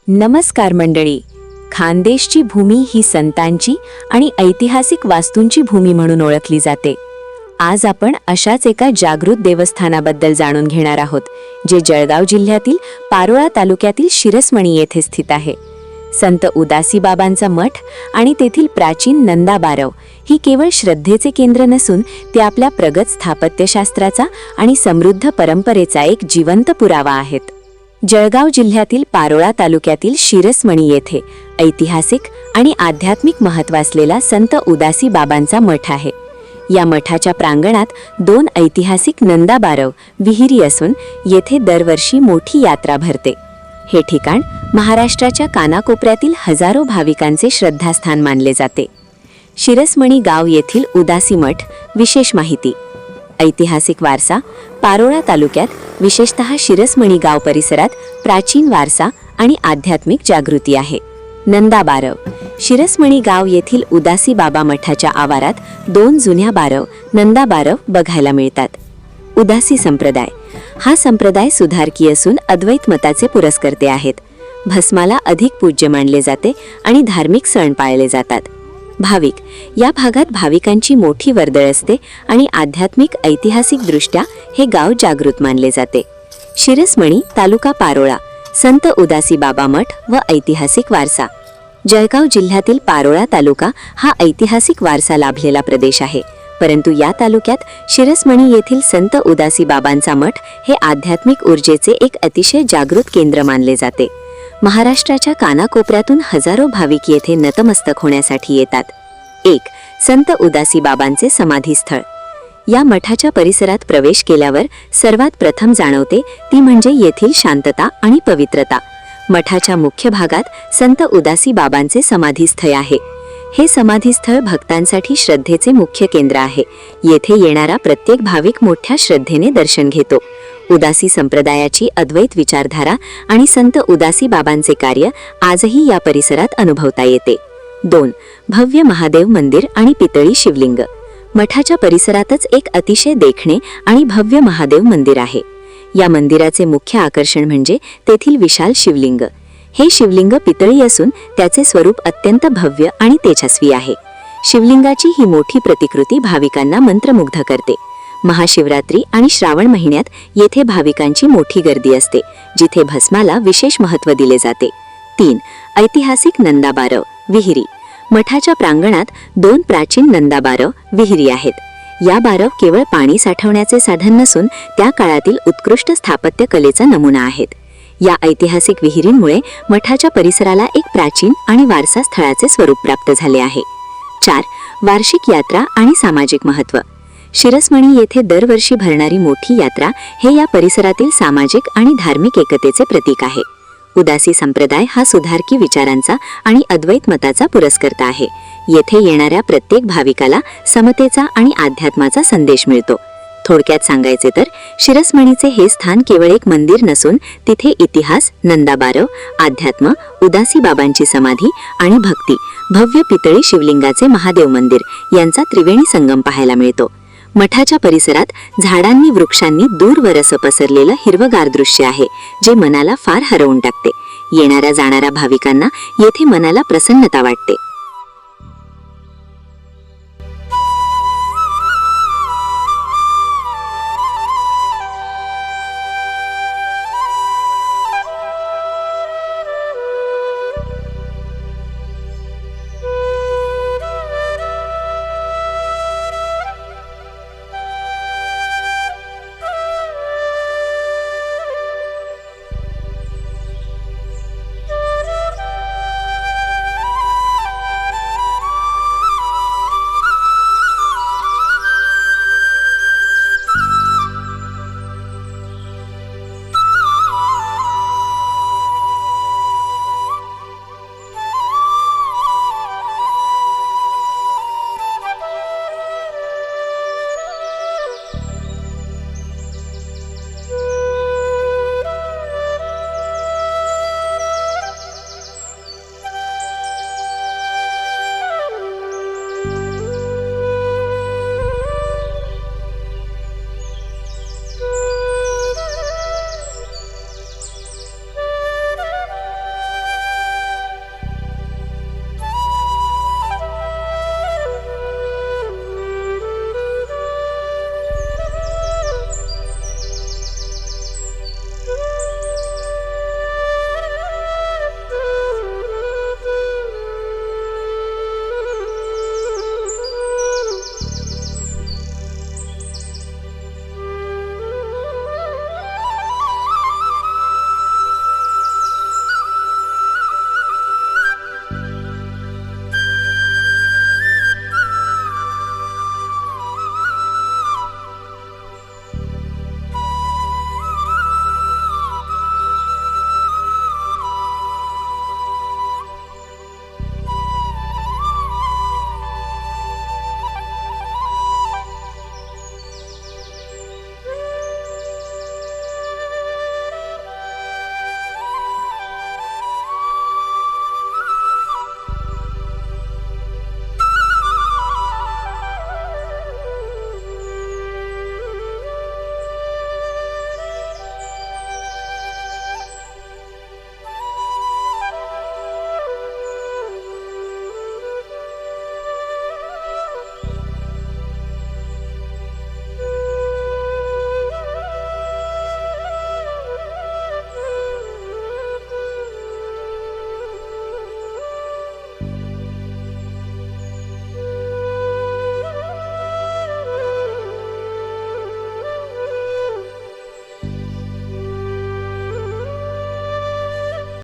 नमस्कार मंडळी. खानदेशची भूमी ही संतांची आणि ऐतिहासिक वास्तूंची भूमी म्हणून ओळखली जाते. आज आपण अशाच एका जागृत देवस्थानाबद्दल जाणून घेणार आहोत, जे जळगाव जिल्ह्यातील पारोळा तालुक्यातील शिरसमणी येथे स्थित आहे. संत उदासी बाबांचा मठ आणि तेथील प्राचीन नंदा बारव ही केवळ श्रद्धेचे केंद्र नसून ते आपल्या प्रगत स्थापत्यशास्त्राचा आणि समृद्ध परंपरेचा एक जिवंत पुरावा आहेत. जळगाव जिल्ह्यातील पारोळा तालुक्यातील शिरसमणी येथे ऐतिहासिक आणि आध्यात्मिक महत्त्व असलेला संत उदासी बाबांचा मठ आहे. या मठाच्या प्रांगणात 2 ऐतिहासिक नंदा बारव विहिरी असून येथे दरवर्षी मोठी यात्रा भरते. हे ठिकाण महाराष्ट्राच्या कानाकोपऱ्यातील हजारो भाविकांचे श्रद्धास्थान मानले जाते. शिरसमणी गाव येथील उदासी मठ. विशेष माहिती. ऐतिहासिक वारसा. पारोळा तालुक्यात विशेषतः शिरसमणी गाव परिसरात प्राचीन वारसा आणि आध्यात्मिक जागृती आहे. नंदा बारव. शिरसमणी गाव येथील उदासी बाबा मठाच्या आवारात 2 जुन्या बारव नंदा बारव बघायला मिळतात. उदासी संप्रदाय. हा संप्रदाय सुधारकी असून अद्वैत मताचे पुरस्कर्ते आहेत. भस्माला अधिक पूज्य मानले जाते आणि धार्मिक सण पाळले जातात. भाविक. या भागात भाविकांची मोठी वर्दळ असते आणि आध्यात्मिक ऐतिहासिक दृष्ट्या हे गाव जागृत मानले जाते. शिरसमणी तालुका पारोळा. संत उदासी बाबा मठ व ऐतिहासिक वारसा. जळगाव जिल्ह्यातील पारोळा तालुका हा ऐतिहासिक वारसा लाभलेला प्रदेश आहे, परंतु या तालुक्यात शिरसमणी येथील संत उदासी बाबांचा मठ हे आध्यात्मिक ऊर्जेचे एक अतिशय जागृत केंद्र मानले जाते. महाराष्ट्राच्या कानाकोपऱ्यातून हजारो भाविक येथे नतमस्तक होण्यासाठी येतात. 1. संत उदासी बाबांचे समाधीस्थळ. या मठाच्या परिसरात प्रवेश केल्यावर सर्वात प्रथम जाणवते ती म्हणजे येथील शांतता आणि पवित्रता. मठाच्या मुख्य भागात संत उदासी बाबांचे समाधीस्थळ आहे. हे समाधीस्थळ भक्तांसाठी श्रद्धेचे मुख्य केंद्र आहे. येथे येणारा प्रत्येक भाविक मोठ्या श्रद्धेने दर्शन घेतो. उदासी संप्रदायाची अद्वैत विचारधारा आणि संत उदासी बाबांचे कार्य आजही या परिसरात अनुभवता येते. 2. भव्य महादेव मंदिर आणि पितळी शिवलिंग. मठाच्या परिसरातच एक अतिशय देखणे आणि भव्य महादेव मंदिर आहे. या मंदिराचे मुख्य आकर्षण म्हणजे तेथील विशाल शिवलिंग. हे शिवलिंग पितळी असून त्याचे स्वरूप अत्यंत भव्य आणि तेजस्वी आहे. शिवलिंगाची ही मोठी प्रतिकृती भाविकांना मंत्रमुग्ध करते. महाशिवरात्री आणि श्रावण महिन्यात येथे भाविकांची मोठी गर्दी असते, जिथे भस्माला विशेष महत्त्व दिले जाते. 3. ऐतिहासिक नंदा बारव विहिरी. मठाच्या प्रांगणात 2 प्राचीन नंदा बारव विहिरी आहेत. या बारव केवळ पाणी साठवण्याचे साधन नसून त्या काळातील उत्कृष्ट स्थापत्य कलेचा नमुना आहेत. या ऐतिहासिक विहिरींमुळे मठाच्या परिसराला एक प्राचीन आणि वारसा स्थळाचे स्वरूप प्राप्त झाले आहे. 4. वार्षिक यात्रा आणि सामाजिक महत्त्व. शिरसमणी येथे दरवर्षी भरणारी मोठी यात्रा हे या परिसरातील सामाजिक आणि धार्मिक एकतेचे प्रतीक आहे. उदासी संप्रदाय हा सुधारकी विचारांचा आणि अद्वैत मताचा पुरस्कर्ता आहे. येथे येणाऱ्या प्रत्येक भाविकाला समतेचा आणि अध्यात्माचा संदेश मिळतो. थोडक्यात सांगायचे तर शिरसमणीचे हे स्थान केवळ एक मंदिर नसून तिथे इतिहास, नंदा बारव, अध्यात्म, उदासी बाबांची समाधी आणि भक्ती, भव्य पितळी शिवलिंगाचे महादेव मंदिर यांचा त्रिवेणी संगम पाहायला मिळतो. मठाच्या परिसरात झाडांनी वृक्षांनी दूरवर असं पसरलेलं हिरवगार दृश्य आहे, जे मनाला फार हरवून टाकते. येणाऱ्या जाणाऱ्या भाविकांना येथे मनाला प्रसन्नता वाटते.